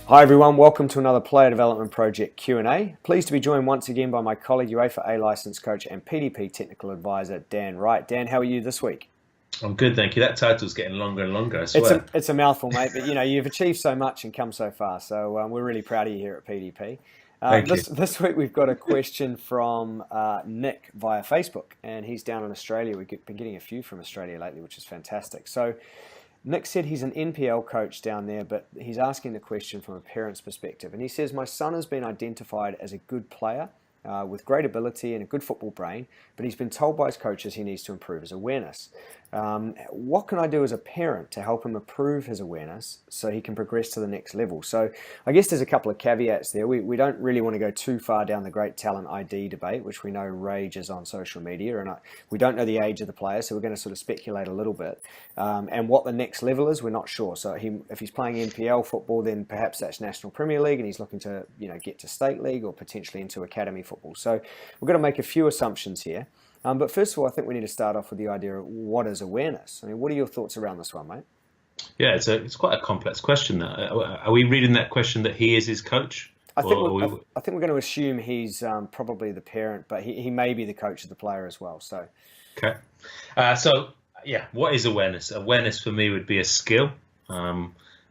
Hi everyone, welcome to another Player Development Project Q&A. Pleased to be joined once again by my colleague, UEFA A licensed coach and PDP technical advisor, Dan Wright. Dan, how are you this week? I'm good, thank you. That title's getting longer and longer, I swear. It's a mouthful, mate, but you've achieved so much and come so far, so we're really proud of you here at PDP. Thank you. This week we've got a question from Nick via Facebook, and he's down in Australia. We've been getting a few from Australia lately, which is fantastic. So Nick said he's an NPL coach down there, but he's asking the question from a parent's perspective. And he says, my son has been identified as a good player with great ability and a good football brain, but he's been told by his coaches he needs to improve his awareness. What can I do as a parent to help him improve his awareness so he can progress to the next level? So I guess there's a couple of caveats there. We don't really want to go too far down the great talent ID debate, which we know rages on social media, and we don't know the age of the player, so we're going to sort of speculate a little bit. And what the next level is, we're not sure. So if he's playing NPL football, then perhaps that's National Premier League, and he's looking to get to State League or potentially into academy football. So we're going to make a few assumptions here. But first of all, I think we need to start off with the idea of what is awareness? I mean, what are your thoughts around this one, mate? Yeah, it's quite a complex question. Are we reading that question that he is his coach? I think we're going to assume he's probably the parent, but he may be the coach of the player as well. So, okay. What is awareness? Awareness for me would be a skill.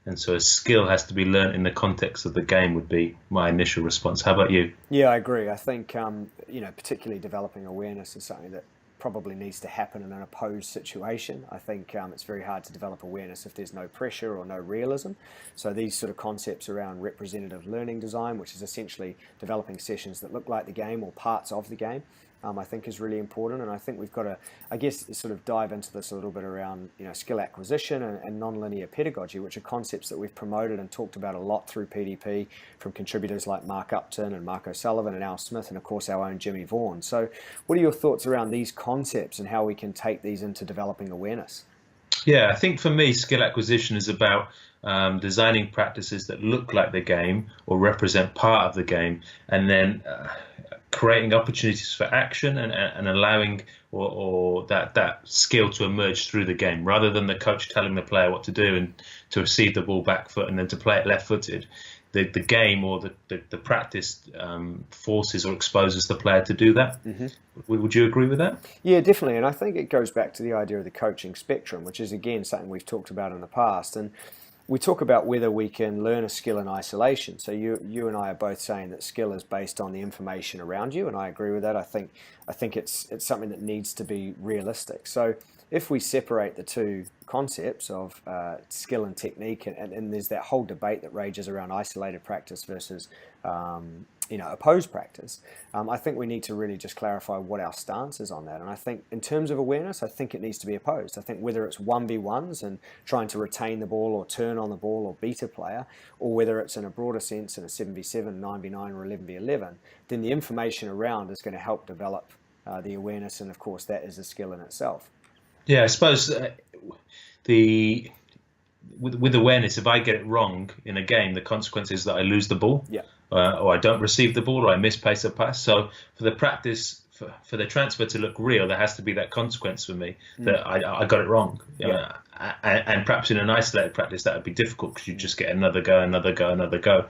And so a skill has to be learned in the context of the game would be my initial response. How about you? Yeah, I agree. I think, particularly developing awareness is something that probably needs to happen in an opposed situation. I think it's very hard to develop awareness if there's no pressure or no realism. So these sort of concepts around representative learning design, which is essentially developing sessions that look like the game or parts of the game, I think is really important. And I think we've got to, sort of dive into this a little bit around, skill acquisition and non-linear pedagogy, which are concepts that we've promoted and talked about a lot through PDP from contributors like Mark Upton and Mark O'Sullivan and Al Smith and, of course, our own Jimmy Vaughan. So what are your thoughts around these concepts and how we can take these into developing awareness? Yeah, I think for me, skill acquisition is about designing practices that look like the game or represent part of the game, and then creating opportunities for action and allowing or that skill to emerge through the game, rather than the coach telling the player what to do and to receive the ball back foot and then to play it left-footed. The game or the practice forces or exposes the player to do that. Mm-hmm. Would you agree with that? Yeah, definitely. And I think it goes back to the idea of the coaching spectrum, which is, again, something we've talked about in the past. And we talk about whether we can learn a skill in isolation. So you and I are both saying that skill is based on the information around you, and I agree with that. I think it's something that needs to be realistic. So if we separate the two concepts of skill and technique, and there's that whole debate that rages around isolated practice versus opposed practice, I think we need to really just clarify what our stance is on that. And I think in terms of awareness, I think it needs to be opposed. I think whether it's 1v1s and trying to retain the ball or turn on the ball or beat a player, or whether it's in a broader sense in a 7v7, 9v9 or 11v11, then the information around is going to help develop the awareness, and of course that is a skill in itself. Yeah, I suppose with awareness, if I get it wrong in a game, the consequence is that I lose the ball. Yeah. Or I don't receive the ball, or I misplace a pass. So for the practice, for the transfer to look real, there has to be that consequence for me that I got it wrong. Yeah. And perhaps in an isolated practice, that would be difficult because you just get another go.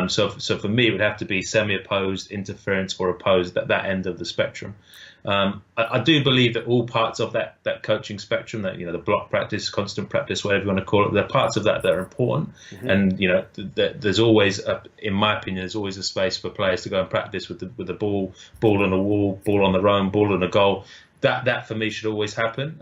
So for me, it would have to be semi-opposed, interference, or opposed at that end of the spectrum. I do believe that all parts of that coaching spectrum, that the block practice, constant practice, whatever you want to call it, there are parts of that are important. Mm-hmm. And there's always, in my opinion, there's always a space for players to go and practice with the ball on the wall, ball on the run, ball on a goal. That for me should always happen.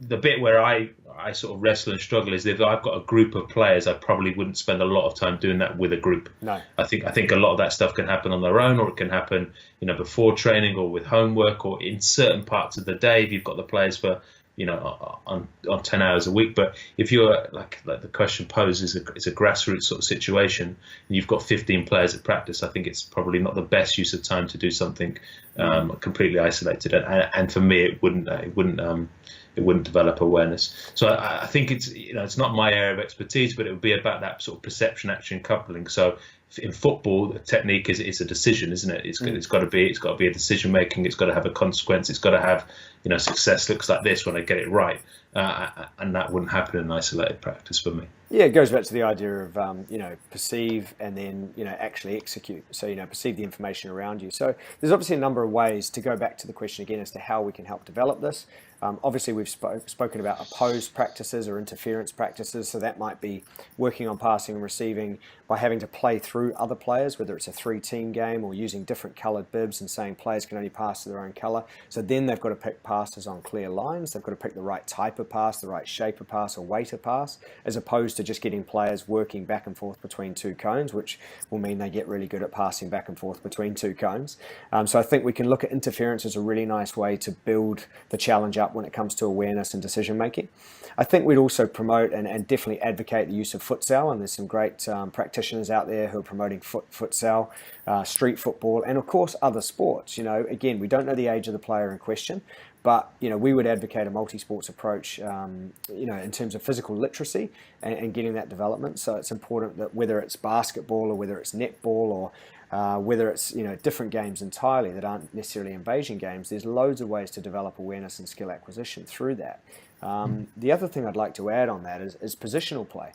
The bit where I sort of wrestle and struggle is if I've got a group of players, I probably wouldn't spend a lot of time doing that with a group. No. I think a lot of that stuff can happen on their own, or it can happen, before training or with homework or in certain parts of the day if you've got the players for, on 10 hours a week. But if you're like the question poses, it's a grassroots sort of situation, and you've got 15 players at practice, I think it's probably not the best use of time to do something completely isolated. And for me, it wouldn't develop awareness. So I think it's not my area of expertise, but it would be about that sort of perception action coupling. So in football, the technique is a decision, isn't it? It's got to be a decision making. It's got to have a consequence. It's got to have success looks like this when I get it right. and that wouldn't happen in isolated practice for me. Yeah, it goes back to the idea of, perceive and then, actually execute. So, perceive the information around you. So there's obviously a number of ways to go back to the question again as to how we can help develop this. Obviously, we've spoken about opposed practices or interference practices. So that might be working on passing and receiving by having to play through other players, whether it's a 3-team game or using different coloured bibs and saying players can only pass to their own colour. So then they've got to pick passes on clear lines. They've got to pick the right type of pass, the right shape of pass or weight of pass, as opposed to just getting players working back and forth between two cones, which will mean they get really good at passing back and forth between two cones. So I think we can look at interference as a really nice way to build the challenge up when it comes to awareness and decision making. I think we'd also promote and definitely advocate the use of futsal, and there's some great practitioners out there who are promoting futsal, street football, and of course other sports. Again, we don't know the age of the player in question, but we would advocate a multi-sports approach, in terms of physical literacy and getting that development. So it's important that whether it's basketball or whether it's netball or whether it's different games entirely that aren't necessarily invasion games, there's loads of ways to develop awareness and skill acquisition through that. The other thing I'd like to add on that is positional play.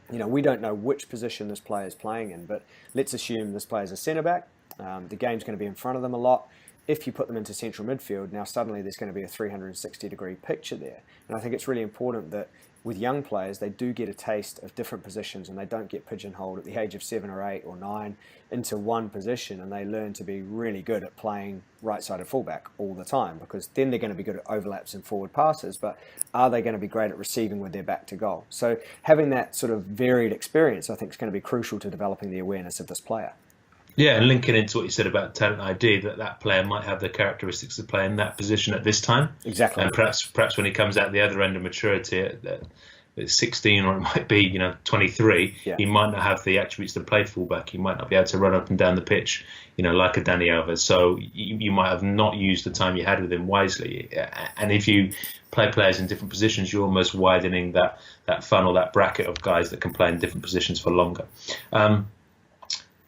We don't know which position this player is playing in, but let's assume this player is a centre back. The game's going to be in front of them a lot. If you put them into central midfield, now suddenly there's going to be a 360-degree picture there. And I think it's really important that with young players, they do get a taste of different positions and they don't get pigeonholed at the age of 7 or 8 or 9 into one position, and they learn to be really good at playing right-sided fullback all the time, because then they're going to be good at overlaps and forward passes, but are they going to be great at receiving with their back to goal? So having that sort of varied experience, I think, is going to be crucial to developing the awareness of this player. Yeah, and linking into what you said about talent ID, that player might have the characteristics of playing that position at this time. Exactly. And perhaps when he comes out the other end of maturity at 16, or it might be 23, he might not have the attributes to play fullback. He might not be able to run up and down the pitch, like a Dani Alves. So you might have not used the time you had with him wisely. And if you play players in different positions, you're almost widening that funnel, that bracket of guys that can play in different positions for longer.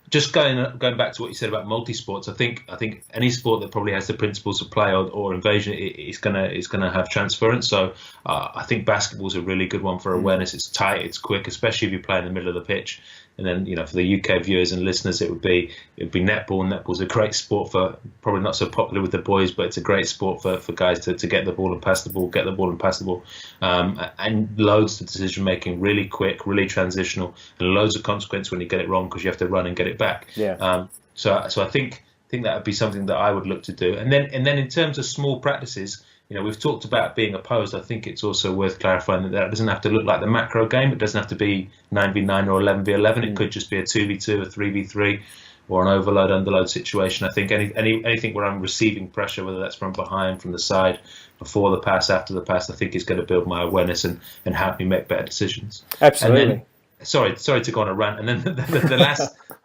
Just going back to what you said about multi-sports, I think any sport that probably has the principles of play or invasion is gonna have transference. So I think basketball's a really good one for awareness. It's tight, it's quick, especially if you play in the middle of the pitch. And then for the UK viewers and listeners, it would be netball. Netball's a great sport for, probably not so popular with the boys, but it's a great sport for guys to get the ball and pass the ball, get the ball and pass the ball, and loads of decision making, really quick, really transitional, and loads of consequence when you get it wrong because you have to run and get it back. So I think that would be something that I would look to do. And then in terms of small practices, we've talked about being opposed. I think it's also worth clarifying that doesn't have to look like the macro game. It doesn't have to be 9v9 or 11v11. It could just be a 2v2, a 3v3, or an overload, underload situation. I think anything where I'm receiving pressure, whether that's from behind, from the side, before the pass, after the pass, I think is going to build my awareness and help me make better decisions. Absolutely. And then, sorry to go on a rant. And then the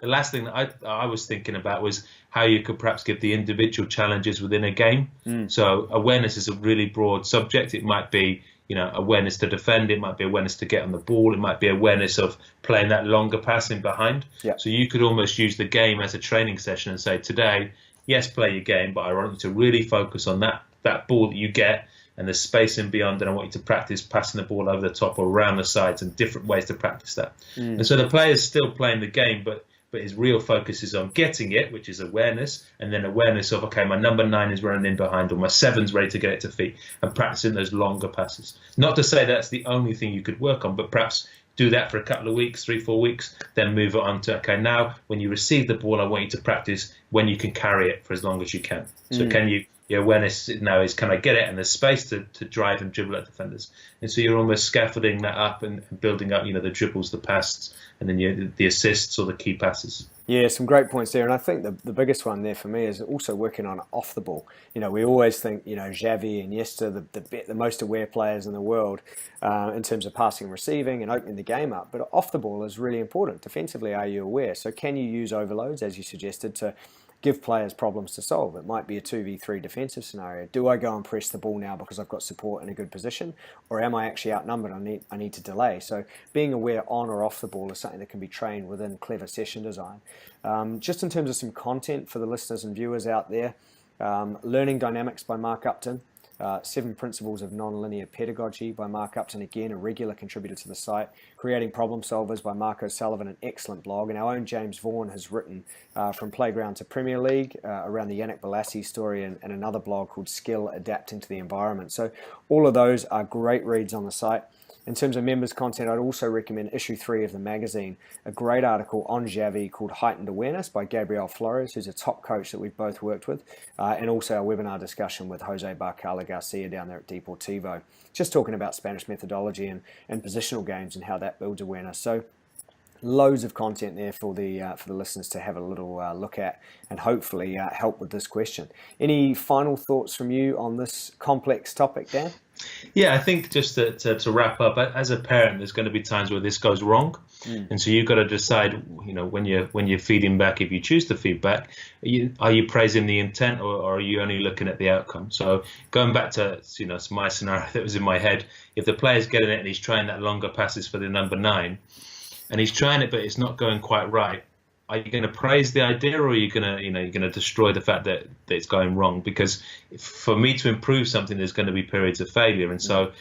last thing that I was thinking about was how you could perhaps give the individual challenges within a game. So awareness is a really broad subject. It might be, awareness to defend. It might be awareness to get on the ball. It might be awareness of playing that longer passing behind. So you could almost use the game as a training session and say, today, yes, play your game, but I want you to really focus on that ball that you get and the space in beyond, and I want you to practice passing the ball over the top or around the sides, and different ways to practice that. And so the player's still playing the game, but his real focus is on getting it, which is awareness, and then awareness of, okay, my number 9 is running in behind, or my 7's ready to get it to feet, and practicing those longer passes. Not to say that's the only thing you could work on, but perhaps do that for a couple of weeks, 3-4 weeks, then move it on to, okay, now when you receive the ball, I want you to practice when you can carry it for as long as you can. So can you, your awareness now is, can I get it? And there's space to drive and dribble at defenders. And so you're almost scaffolding that up and building up, the dribbles, the passes, and then the assists or the key passes. Yeah, some great points there. And I think the biggest one there for me is also working on off the ball. We always think, Xavi and Iniesta, the most aware players in the world in terms of passing and receiving and opening the game up. But off the ball is really important. Defensively, are you aware? So can you use overloads, as you suggested, to give players problems to solve? It might be a 2v3 defensive scenario. Do I go and press the ball now because I've got support in a good position, or am I actually outnumbered? I need to delay. So being aware on or off the ball is something that can be trained within clever session design. Just in terms of some content for the listeners and viewers out there, Learning Dynamics by Mark Upton. 7 Principles of Non-Linear Pedagogy by Mark Upton, again, a regular contributor to the site. Creating Problem Solvers by Mark O'Sullivan, an excellent blog. And our own James Vaughan has written From Playground to Premier League around the Yannick Bolasie story, and another blog called Skill Adapting to the Environment. So all of those are great reads on the site. In terms of members content, I'd also recommend issue 3 of the magazine, a great article on Xavi called Heightened Awareness by Gabriel Flores, who's a top coach that we've both worked with, and also our webinar discussion with Jose Barcala Garcia down there at Deportivo, just talking about Spanish methodology and positional games and how that builds awareness. So loads of content there for the listeners to have a little look at, and hopefully help with this question. Any final thoughts from you on this complex topic, Dan? Yeah, I think just to wrap up, as a parent, there's going to be times where this goes wrong, and so you've got to decide, when you're feeding back, if you choose to feed back, are you praising the intent, or are you only looking at the outcome? So going back to my scenario that was in my head, if the player's getting it and he's trying that longer passes for the number 9, and he's trying it but it's not going quite right, are you going to praise the idea, or are you going to you're going to destroy the fact that it's going wrong? Because for me to improve something, there's going to be periods of failure, and so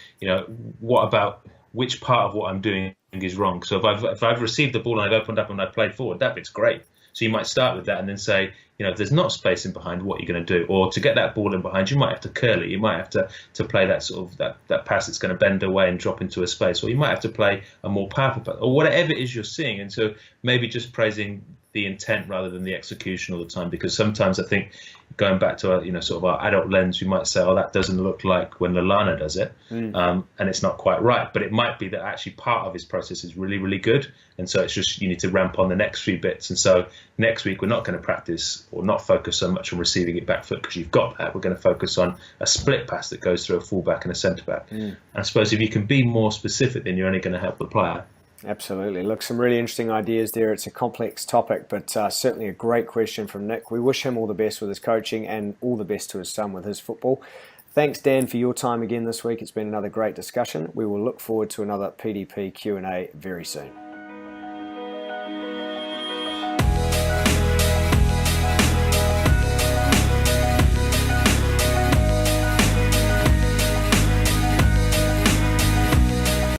what about which part of what I'm doing is wrong? So if I've received the ball and I've opened up and I've played forward, that bit's great. So you might start with that and then say, if there's not space in behind, what are you going to do? Or to get that ball in behind, you might have to curl it. You might have to play that sort of that pass that's going to bend away and drop into a space. Or you might have to play a more powerful pass, or whatever it is you're seeing. And so maybe just praising the intent rather than the execution all the time, because sometimes I think, going back to our, sort of our adult lens, we might say, oh, that doesn't look like when Lallana does it, and it's not quite right. But it might be that actually part of his process is really, really good, and so it's just you need to ramp on the next 3 bits. And so next week we're not going to practice or not focus so much on receiving it back foot, because you've got that. We're going to focus on a split pass that goes through a fullback and a centre back. And I suppose if you can be more specific, then you're only going to help the player. Absolutely. Look, some really interesting ideas there. It's a complex topic, but certainly a great question from Nick. We wish him all the best with his coaching and all the best to his son with his football. Thanks, Dan, for your time again this week. It's been another great discussion. We will look forward to another PDP Q&A very soon.